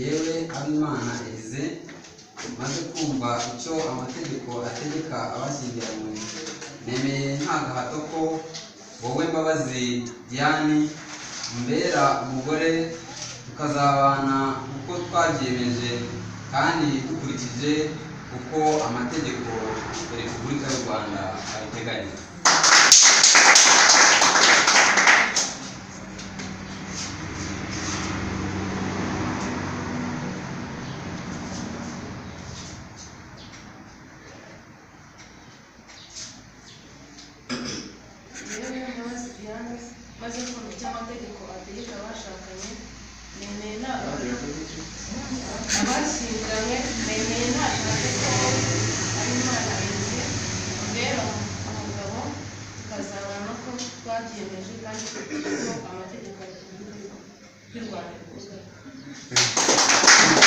yewe Abimana Elize maze kumva icyo amategeko ategeka abashyingiranywe, nemeye nta gahato ko wowe Mbabazi Diane umbera umugore, tukazabana uko twabyemeje kandi dukurikije uko amategeko ya Repubulika y'u Rwanda abiteganya. maze kumva icyo amategeko ategeka abashakanye, nemeye nta abashyingiranywe, nemeye nta gahato ko Abimana Elize umbera umugabo, tukazabana uko twabyemeje kandi dukurikije uko amategeko ya Repubulika y'u Rwanda abiteganya.